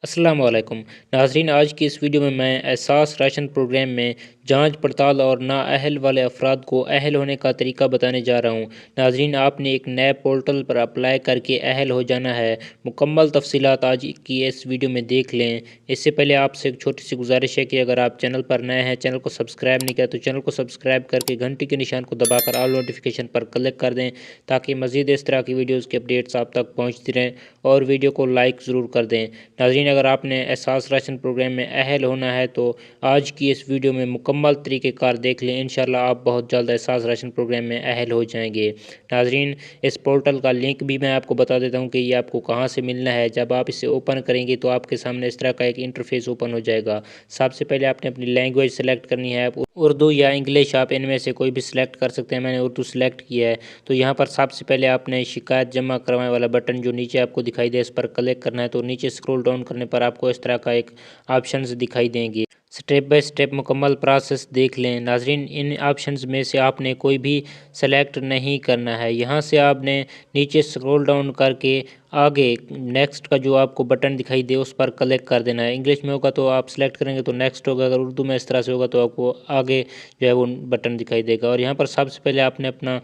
السلام علیکم ناظرین، آج کی اس ویڈیو میں احساس راشن پروگرام میں جانچ پڑتال اور نااہل والے افراد کو اہل ہونے کا طریقہ بتانے جا رہا ہوں۔ ناظرین، آپ نے ایک نئے پورٹل پر اپلائی کر کے اہل ہو جانا ہے۔ مکمل تفصیلات آج کی اس ویڈیو میں دیکھ لیں۔ اس سے پہلے آپ سے ایک چھوٹی سی گزارش ہے کہ اگر آپ چینل پر نئے ہیں، چینل کو سبسکرائب نہیں کیا تو چینل کو سبسکرائب کر کے گھنٹی کے نشان کو دبا کر آل نوٹیفیکیشن پر کلک کر دیں تاکہ مزید اس طرح کی ویڈیوز کے اپڈیٹس آپ تک پہنچتی رہیں، اور ویڈیو کو لائک ضرور کر دیں۔ ناظرین، اگر آپ نے احساس راشن پروگرام میں اہل ہونا ہے تو آج کی اس ویڈیو میں مکمل طریقہ کار دیکھ لیں۔ انشاءاللہ آپ بہت جلد احساس راشن پروگرام میں اہل ہو جائیں گے۔ ناظرین، اس پورٹل کا لنک بھی میں آپ کو بتا دیتا ہوں کہ یہ آپ کو کہاں سے ملنا ہے۔ جب آپ اسے اوپن کریں گے تو آپ کے سامنے اس طرح کا ایک انٹرفیس اوپن ہو جائے گا۔ سب سے پہلے آپ نے اپنی لینگویج سلیکٹ کرنی ہے، اردو یا انگلش، آپ ان میں سے کوئی بھی سلیکٹ کر سکتے ہیں۔ میں نے اردو سلیکٹ کیا ہے تو یہاں پر سب سے پہلے آپ نے شکایت جمع کروانے والا بٹن جو نیچے آپ کو دکھائی دے اس پر کلک کرنا ہے۔ تو نیچے سکرول ڈاؤن کرنے پر آپ کو اس طرح کا ایک آپشنز دکھائی دیں گے۔ سٹیپ بائی سٹیپ مکمل پروسیس دیکھ لیں۔ ناظرین، ان آپشنز میں سے آپ نے کوئی بھی سلیکٹ نہیں کرنا ہے۔ یہاں سے آپ نے نیچے سکرول ڈاؤن کر کے آگے نیکسٹ کا جو آپ کو بٹن دکھائی دے اس پر کلک کر دینا ہے۔ انگلش میں ہوگا تو آپ سلیکٹ کریں گے تو نیکسٹ ہوگا، اگر اردو میں اس طرح سے ہوگا تو آپ کو آگے جو ہے وہ بٹن دکھائی دے گا۔ اور یہاں پر سب سے پہلے آپ نے اپنا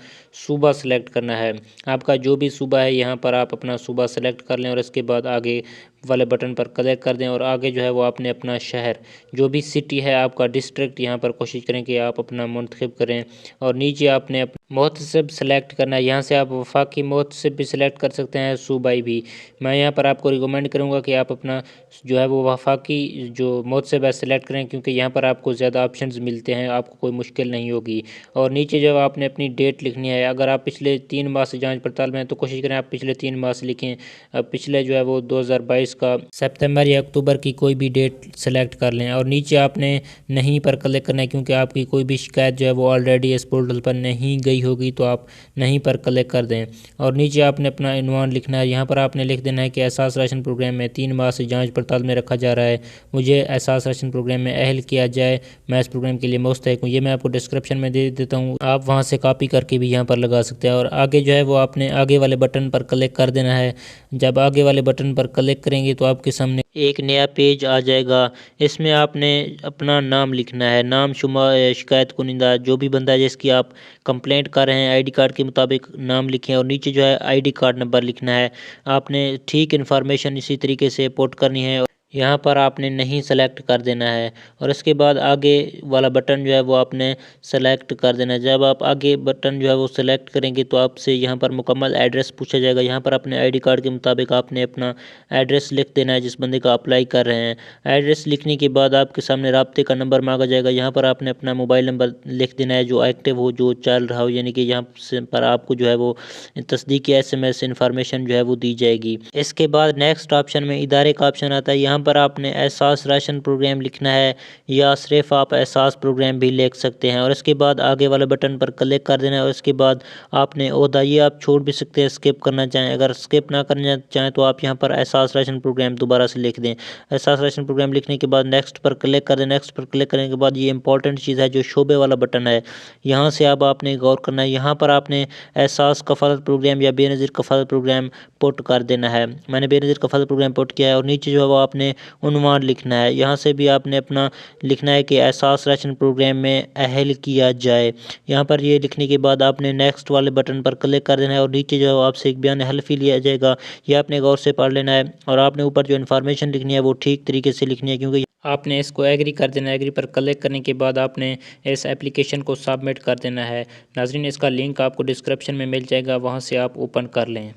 صوبہ سلیکٹ کرنا ہے۔ آپ کا جو بھی صوبہ ہے یہاں پر آپ اپنا صوبہ سلیکٹ کر لیں اور اس کے بعد آگے والے بٹن پر کلک کر دیں، اور آگے جو ہے وہ آپ نے اپنا شہر جو بھی سٹی ہے آپ کا ڈسٹرکٹ یہاں پر کوشش کریں کہ آپ اپنا منتخب کریں، اور نیچے آپ نے محتسب سلیکٹ کرنا ہے۔ یہاں سے آپ وفاقی محتسب بھی سلیکٹ کر سکتے ہیں، صوبائی بھی۔ میں یہاں پر آپ کو ریکمینڈ کروں گا کہ آپ اپنا جو ہے وہ وفاقی جو محتسب ہے سلیکٹ کریں، کیونکہ یہاں پر آپ کو زیادہ آپشنز ملتے ہیں، آپ کو کوئی مشکل نہیں ہوگی۔ اور نیچے جب آپ نے اپنی ڈیٹ لکھنی ہے، اگر آپ پچھلے 3 ماہ سے جانچ پڑتال میں ہیں تو کوشش کریں آپ پچھلے 3 ماہ سے لکھیں۔ پچھلے جو ہے وہ 2022 کا سپتمبر یا اکتوبر کی کوئی بھی ڈیٹ سلیکٹ کر لیں، اور نیچے آپ نے نہیں پر کلک کرنا ہے، کیونکہ آپ کی کوئی بھی شکایت جو ہے وہ آلریڈی اس پورٹل پر نہیں گئی ہوگی تو آپ نہیں پر کلک کر دیں۔ اور نیچے آپ نے اپنا عنوان لکھنا ہے۔ یہاں پر آپ نے لکھ دینا ہے کہ احساس راشن پروگرام میں 3 ماہ سے جانچ پڑتال میں رکھا جا رہا ہے، مجھے احساس راشن پروگرام میں اہل کیا جائے، میں اس پروگرام کے لیے مستحق ہوں۔ یہ میں آپ کو ڈسکرپشن میں دے دیتا ہوں، آپ وہاں سے کاپی کر کے بھی یہاں پر لگا سکتے ہیں۔ اور آگے جو ہے وہ آپ نے آگے والے بٹن پر کلک کر دینا ہے۔ جب آگے والے بٹن پر کلک کریں گے تو آپ کے سامنے ایک نیا پیج آ جائے گا۔ اس میں آپ نے اپنا نام لکھنا ہے، نام، شکایت کنندہ جو بھی بندہ ہے جس کی آپ کمپلینٹ کر رہے ہیں، آئی ڈی کارڈ کے مطابق نام لکھیں، اور نیچے جو ہے آئی ڈی کارڈ نمبر لکھنا ہے۔ آپ نے ٹھیک انفارمیشن اسی طریقے سے پوٹ کرنی ہے، یہاں پر آپ نے نہیں سلیکٹ کر دینا ہے، اور اس کے بعد آگے والا بٹن جو ہے وہ آپ نے سلیکٹ کر دینا ہے۔ جب آپ آگے بٹن جو ہے وہ سلیکٹ کریں گے تو آپ سے یہاں پر مکمل ایڈریس پوچھا جائے گا۔ یہاں پر اپنے آئی ڈی کارڈ کے مطابق آپ نے اپنا ایڈریس لکھ دینا ہے جس بندے کا اپلائی کر رہے ہیں۔ ایڈریس لکھنے کے بعد آپ کے سامنے رابطے کا نمبر مانگا جائے گا۔ یہاں پر آپ نے اپنا موبائل نمبر لکھ دینا ہے جو ایکٹیو ہو، جو چل رہا ہو، یعنی کہ یہاں سے پر آپ کو جو ہے وہ تصدیقی ایس ایم ایس انفارمیشن جو ہے وہ دی جائے گی۔ اس کے بعد نیکسٹ آپشن میں ادارے کا آپشن آتا ہے۔ یہاں پر آپ نے احساس راشن پروگرام لکھنا ہے، یا صرف آپ احساس پروگرام بھی لکھ سکتے ہیں، اور اس کے بعد آگے والے بٹن پر کلک کر دینا ہے۔ اور اس کے بعد آپ نے عہدہ یہ آپ چھوڑ بھی سکتے ہیں اسکپ کرنا چاہیں، اگر اسکپ نہ کرنا چاہیں تو آپ یہاں پر احساس راشن پروگرام دوبارہ سے لکھ دیں۔ احساس راشن پروگرام لکھنے کے بعد نیکسٹ پر کلک کر دیں۔ نیکسٹ پر کلک کرنے کے بعد یہ امپورٹنٹ چیز ہے جو شعبے والا بٹن ہے، یہاں سے اب آپ نے غور کرنا ہے۔ یہاں پر آپ نے احساس کفالت پروگرام یا بے نظیر کفالت پروگرام پٹ کر دینا ہے۔ میں نے بے نظیر کفالت پروگرام پٹ کیا ہے، اور نیچے جو ہے وہ آپ نے عنوان لکھنا ہے۔ یہاں سے بھی آپ نے اپنا لکھنا ہے کہ احساس راشن پروگرام میں اہل کیا جائے۔ یہاں پر یہ لکھنے کے بعد آپ نے نیکسٹ والے بٹن پر کلک کر دینا ہے، اور نیچے جو ہے آپ سے ایک بیان حلفی لیا جائے گا، یہ آپ نے غور سے پڑھ لینا ہے، اور آپ نے اوپر جو انفارمیشن لکھنی ہے وہ ٹھیک طریقے سے لکھنی ہے، کیونکہ آپ نے اس کو ایگری کر دینا ہے۔ ایگری پر کلک کرنے کے بعد آپ نے اس اپلیکیشن کو سبمٹ کر دینا ہے۔ ناظرین، اس کا لنک آپ کو ڈسکرپشن میں مل جائے گا، وہاں سے آپ اوپن کر لیں۔